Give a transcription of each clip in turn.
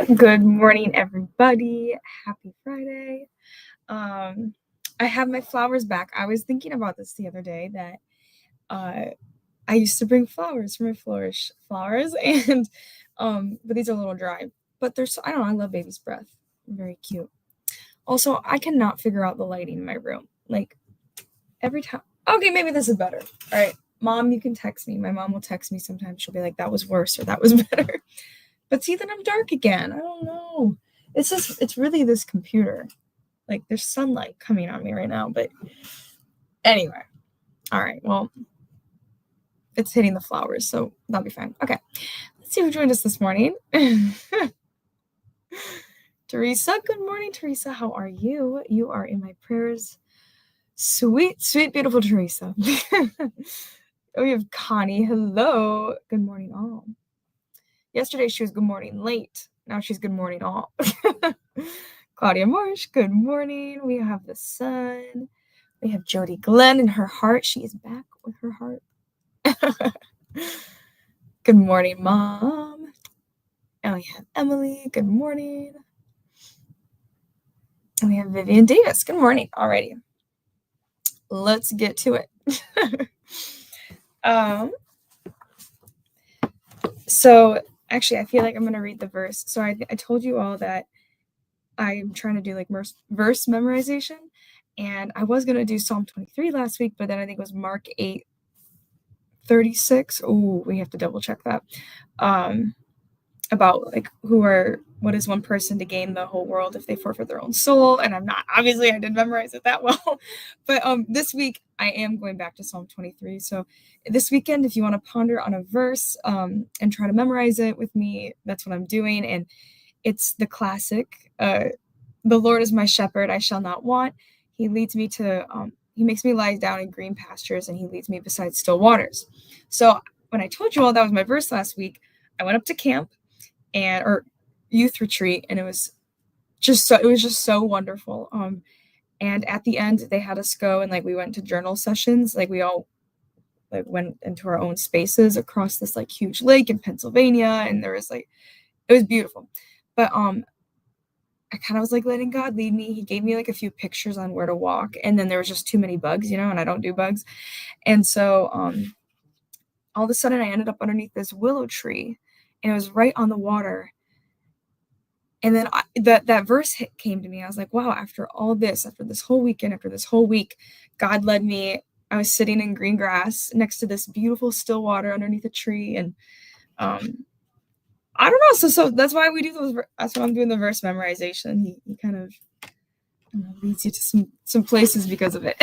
Good morning, everybody. Happy Friday. I have my flowers back. I was thinking about this the other day that I used to bring flowers for my flourish flowers, and but these are a little dry. But they're so, I don't know. I love baby's breath. Very cute. Also, I cannot figure out the lighting in my room. Like every time. Okay, maybe this is better. All right, Mom, you can text me. My mom will text me sometimes. She'll be like, "That was worse" or "That was better." But see, then I'm dark again. I don't know. It's really this computer. Like there's sunlight coming on me right now, but anyway. All right. Well, it's hitting the flowers, so that'll be fine. Okay. Let's see who joined us this morning. Teresa. Good morning, Teresa. How are you? You are in my prayers. Sweet, sweet, beautiful Teresa. We have Connie. Hello. Good morning, all. Yesterday she was good morning late. Now she's good morning all. Claudia Marsh, good morning. We have the sun. We have Jody Glenn in her heart. She is back with her heart. Good morning, Mom. And we have Emily. Good morning. And we have Vivian Davis. Good morning. Alrighty. Let's get to it. So actually, I feel like I'm going to read the verse. So I told you all that I'm trying to do like verse memorization. And I was going to do Psalm 23 last week, but then I think it was Mark 8:36. Oh, we have to double check that. About like what is one person to gain the whole world if they forfeit their own soul? And I didn't memorize it that well. But this week I am going back to Psalm 23. So this weekend, if you want to ponder on a verse and try to memorize it with me, that's what I'm doing. And it's the classic, the Lord is my shepherd, I shall not want. He leads me to, he makes me lie down in green pastures, and he leads me beside still waters. So when I told you all that was my verse last week, I went up to camp or youth retreat, and it was just so wonderful. And at the end they had us go and like we went to journal sessions. Like we all like went into our own spaces across this like huge lake in Pennsylvania, and there was like it was beautiful. But I kind of was like letting God lead me. He gave me like a few pictures on where to walk, and then there was just too many bugs, and I don't do bugs. And so all of a sudden I ended up underneath this willow tree, and it was right on the water. And then that verse came to me. I was like, wow, after this whole weekend, after this whole week, God led me. I was sitting in green grass next to this beautiful still water underneath a tree. And I don't know. So that's why we do those. That's why I'm doing the verse memorization. He kind of leads you to some places because of it.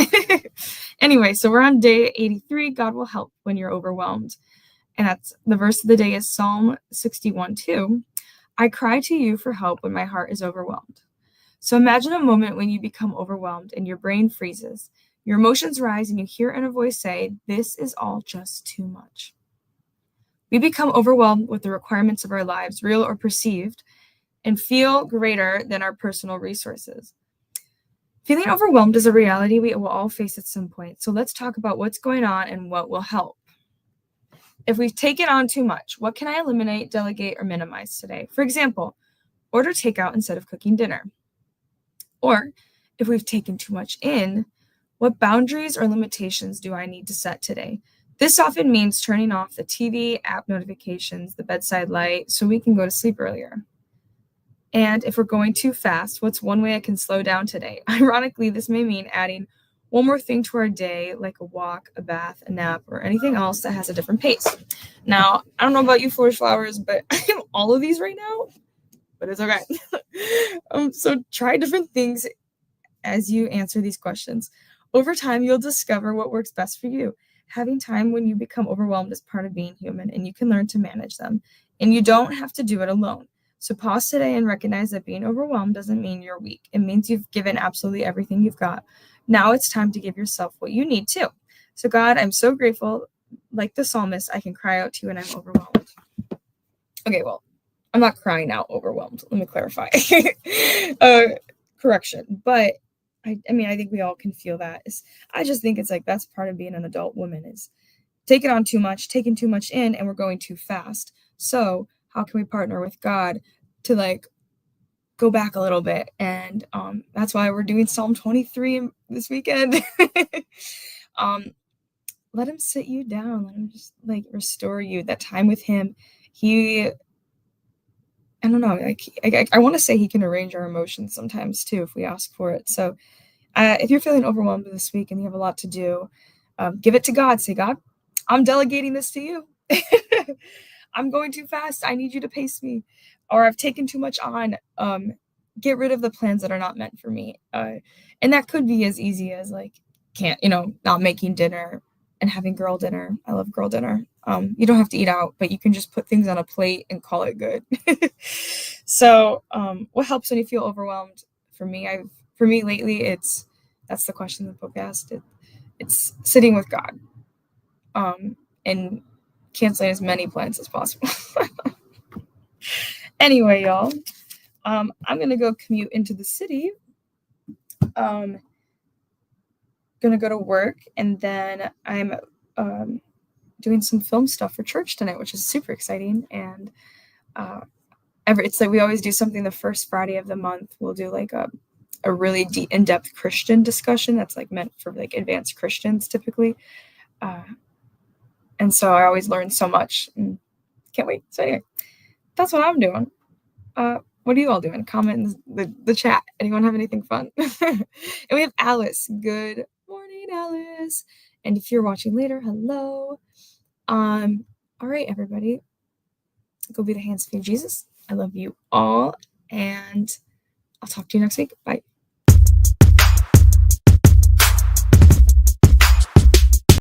Anyway, so we're on day 83. God will help when you're overwhelmed. And that's the verse of the day is Psalm 61:2. I cry to you for help when my heart is overwhelmed. So imagine a moment when you become overwhelmed and your brain freezes. Your emotions rise and you hear in a voice say, "This is all just too much." We become overwhelmed with the requirements of our lives, real or perceived, and feel greater than our personal resources. Feeling overwhelmed is a reality we will all face at some point. So let's talk about what's going on and what will help. If we've taken on too much, what can I eliminate, delegate, or minimize today? For example, order takeout instead of cooking dinner. Or if we've taken too much in, what boundaries or limitations do I need to set today? This often means turning off the TV, app notifications, the bedside light, so we can go to sleep earlier. And if we're going too fast, what's one way I can slow down today? Ironically, this may mean adding one more thing to our day, like a walk, a bath, a nap, or anything else that has a different pace. Now, I don't know about you flourish flowers, but I have all of these right now, but it's okay. So try different things as you answer these questions. Over time, you'll discover what works best for you. Having time when you become overwhelmed is part of being human, and you can learn to manage them. And you don't have to do it alone. So pause today and recognize that being overwhelmed doesn't mean you're weak. It means you've given absolutely everything you've got. Now it's time to give yourself what you need too. So God, I'm so grateful. Like the psalmist, I can cry out to you when I'm overwhelmed. Okay, well, I'm not crying out overwhelmed. Let me clarify. Correction. But I think we all can feel that. I just think it's like that's part of being an adult woman is taking on too much, taking too much in, and we're going too fast. So how can we partner with God to like go back a little bit, and that's why we're doing Psalm 23 this weekend. Let him sit you down, let him just like restore you, that time with him. I don't know, like I want to say he can arrange our emotions sometimes too if we ask for it. So if you're feeling overwhelmed this week and you have a lot to do, give it to God. Say, God, I'm delegating this to you. I'm going too fast. I need you to pace me. Or I've taken too much on. Get rid of the plans that are not meant for me. And that could be as easy as like, not making dinner and having girl dinner. I love girl dinner. You don't have to eat out, but you can just put things on a plate and call it good. So what helps when you feel overwhelmed? For me lately, that's the question the book asked. It's sitting with God, and canceling as many plans as possible. Anyway, y'all, I'm gonna go commute into the city. Gonna go to work, and then I'm doing some film stuff for church tonight, which is super exciting. And it's like we always do something the first Friday of the month. We'll do like a really deep, in-depth Christian discussion that's like meant for like advanced Christians typically. And so I always learn so much and can't wait. So anyway, that's what I'm doing. What are you all doing? Comment in the chat. Anyone have anything fun? And we have Alice. Good morning, Alice. And if you're watching later, hello. All right, everybody. Go be the hands feet of Jesus. I love you all. And I'll talk to you next week. Bye.